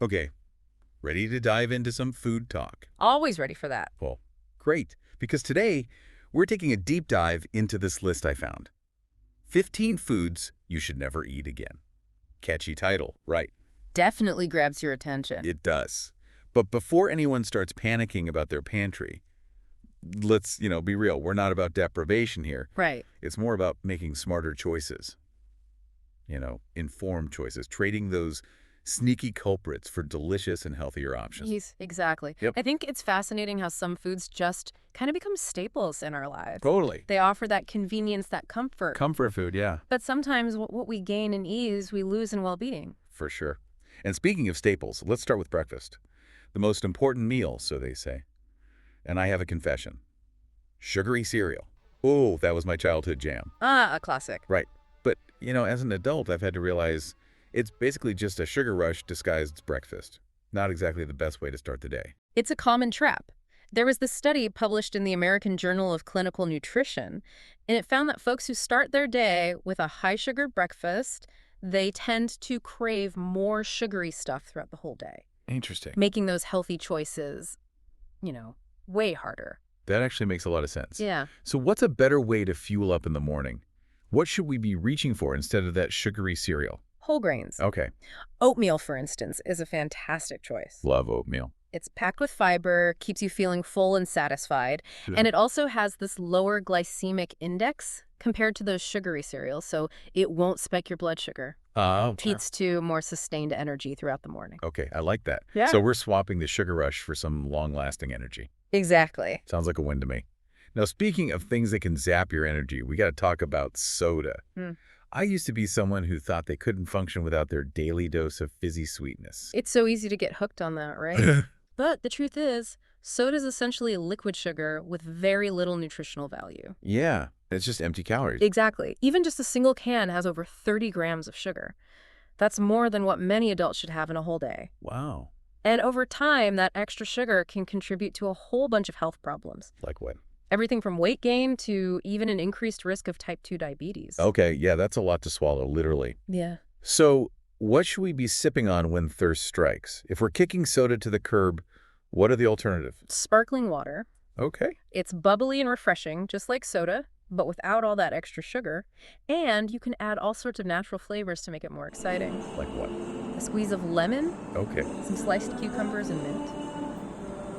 Okay, ready to dive into some food talk? Always ready for that. Well, great, because today we're taking a deep dive into this list I found. 15 foods you should never eat again. Catchy title, right? Definitely grabs your attention. It does. But before anyone starts panicking about their pantry, let's, be real. We're not about deprivation here. Right. It's more about making smarter choices, informed choices, trading those sneaky culprits for delicious and healthier options. Exactly. Yep. I think it's fascinating how some foods just kind of become staples in our lives. Totally. They offer that convenience, that comfort. Comfort food, yeah, But sometimes what we gain in ease, we lose in well-being. for sure. And speaking of staples, let's start with breakfast. The most important meal, so they say. And I have a confession. Sugary cereal. Oh, that was my childhood jam. Ah, a classic. Right. But, as an adult, I've had to realize it's basically just a sugar rush disguised as breakfast. Not exactly the best way to start the day. It's a common trap. There was this study published in the American Journal of Clinical Nutrition, and it found that folks who start their day with a high-sugar breakfast, they tend to crave more sugary stuff throughout the whole day, Interesting. making those healthy choices, way harder. That actually makes a lot of sense. Yeah. So what's a better way to fuel up in the morning? What should we be reaching for instead of that sugary cereal? Whole grains. Okay. Oatmeal, for instance, is a fantastic choice. Love oatmeal. It's packed with fiber, keeps you feeling full and satisfied, and it also has this lower glycemic index compared to those sugary cereals, so it won't spike your blood sugar. Leads to more sustained energy throughout the morning. Okay, I like that. Yeah. So we're swapping the sugar rush for some long-lasting energy. Exactly. Sounds like a win to me. Now, speaking of things that can zap your energy, we got to talk about soda. I used to be someone who thought they couldn't function without their daily dose of fizzy sweetness. It's so easy to get hooked on that, right? But the truth is, soda is essentially a liquid sugar with very little nutritional value. Yeah, it's just empty calories. Exactly. Even just a single can has over 30 grams of sugar. That's more than what many adults should have in a whole day. Wow. And over time, that extra sugar can contribute to a whole bunch of health problems. Like what? Everything from weight gain to even an increased risk of type 2 diabetes. Okay, yeah, that's a lot to swallow, literally. Yeah. So what should we be sipping on when thirst strikes? If we're kicking soda to the curb, what are the alternatives? Sparkling water. Okay. It's bubbly and refreshing, just like soda, but without all that extra sugar. And you can add all sorts of natural flavors to make it more exciting. Like what? A squeeze of lemon, Okay. some sliced cucumbers and mint,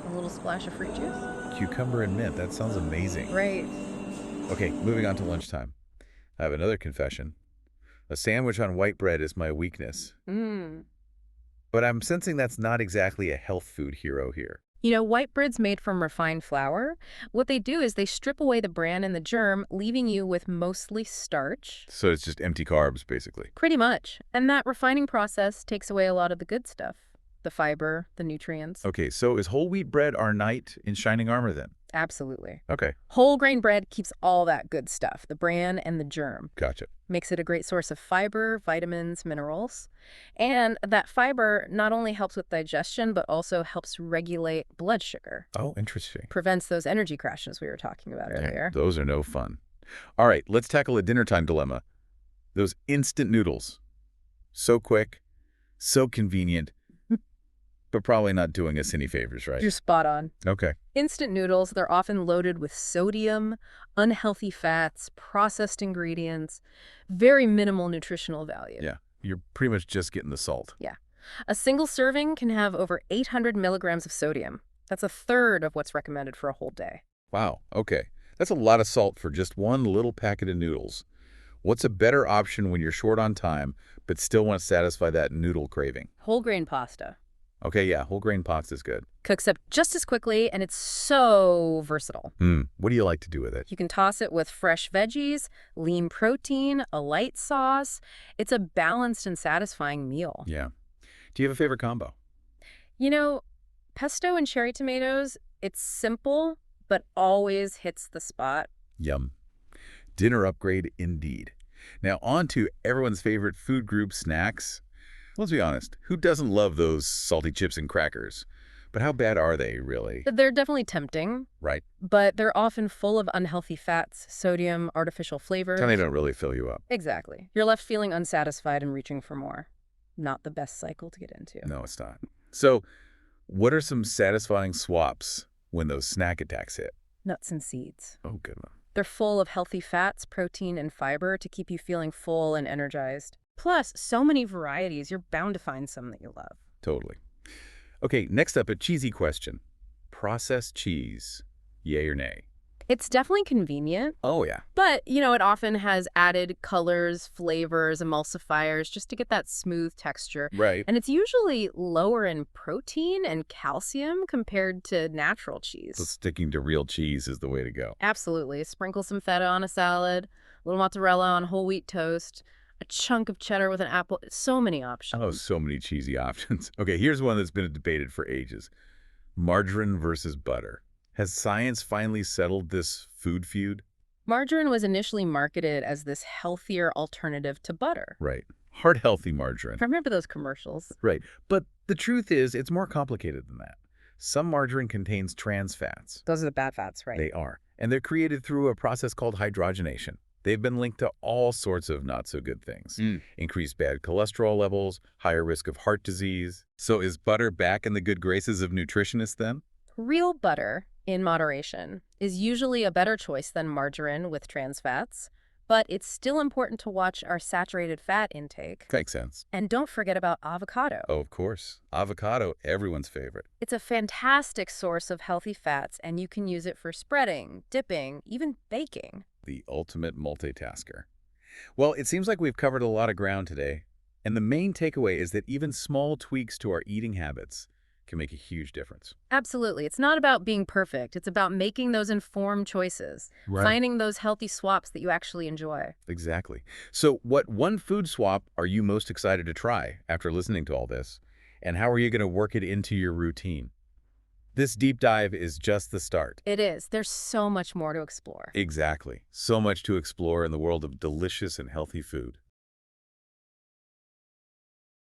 a little splash of fruit juice. Cucumber and mint. That sounds amazing. Right. Okay, moving on to lunchtime. I have another confession. A sandwich on white bread is my weakness. But I'm sensing that's not exactly a health food hero here. White bread's made from refined flour. What they do is they strip away the bran and the germ, leaving you with mostly starch. So it's just empty carbs, basically. Pretty much. And that refining process takes away a lot of the good stuff. The fiber, the nutrients. Okay, so is whole wheat bread our knight in shining armor then? Absolutely. Okay, Whole grain bread keeps all that good stuff, the bran and the germ. gotcha. Makes it a great source of fiber, vitamins, minerals. And that fiber not only helps with digestion, but also helps regulate blood sugar. Oh, interesting. Prevents those energy crashes we were talking about earlier. Those are no fun. All right, let's tackle a dinner time dilemma. Those instant noodles. So quick, so convenient, but probably not doing us any favors, right? You're spot on. Okay. Instant noodles, they're often loaded with sodium, unhealthy fats, processed ingredients, very minimal nutritional value. Yeah, you're pretty much just getting the salt. Yeah. A single serving can have over 800 milligrams of sodium. That's a third of what's recommended for a whole day. Wow, okay. That's a lot of salt for just one little packet of noodles. What's a better option when you're short on time, but still want to satisfy that noodle craving? Whole grain pasta. Okay, yeah, whole grain pasta is good. Cooks up just as quickly, and it's so versatile. What do you like to do with it? You can toss it with fresh veggies, lean protein, a light sauce. It's a balanced and satisfying meal. Yeah. Do you have a favorite combo? Pesto and cherry tomatoes, it's simple, but always hits the spot. Yum. Dinner upgrade indeed. Now on to everyone's favorite food group, snacks. Let's be honest, who doesn't love those salty chips and crackers? But how bad are they, really? They're definitely tempting, Right. but they're often full of unhealthy fats, sodium, artificial flavors. And they don't really fill you up. Exactly. You're left feeling unsatisfied and reaching for more. Not the best cycle to get into. No, it's not. So what are some satisfying swaps when those snack attacks hit? Nuts and seeds. Oh, good one. They're full of healthy fats, protein, and fiber to keep you feeling full and energized. Plus, so many varieties, you're bound to find some that you love. Totally. Okay, next up, a cheesy question. Processed cheese, yay or nay? It's definitely convenient, Oh, yeah. but, it often has added colors, flavors, emulsifiers just to get that smooth texture. Right. And it's usually lower in protein and calcium compared to natural cheese. So sticking to real cheese is the way to go. Absolutely. Sprinkle some feta on a salad, a little mozzarella on whole wheat toast, a chunk of cheddar with an apple. So many options. Oh, so many cheesy options. Okay, here's one that's been debated for ages. Margarine versus butter. Has science finally settled this food feud? Margarine was initially marketed as this healthier alternative to butter. Right. Heart-healthy margarine. Remember those commercials? Right. But the truth is, it's more complicated than that. Some margarine contains trans fats. Those are the bad fats, right? They are. And they're created through a process called hydrogenation. They've been linked to all sorts of not-so-good things. Increased bad cholesterol levels, higher risk of heart disease. So is butter back in the good graces of nutritionists then? Real butter, in moderation, is usually a better choice than margarine with trans fats, but it's still important to watch our saturated fat intake. Makes sense. And don't forget about avocado. Oh, of course. Avocado, everyone's favorite. It's a fantastic source of healthy fats, and you can use it for spreading, dipping, even baking. The ultimate multitasker. Well, it seems like we've covered a lot of ground today, and the main takeaway is that even small tweaks to our eating habits can make a huge difference. Absolutely. It's not about being perfect. It's about making those informed choices, finding those healthy swaps that you actually enjoy. Exactly. So what one food swap are you most excited to try after listening to all this? And how are you going to work it into your routine? This deep dive is just the start. It is. There's so much more to explore. Exactly. So much to explore in the world of delicious and healthy food.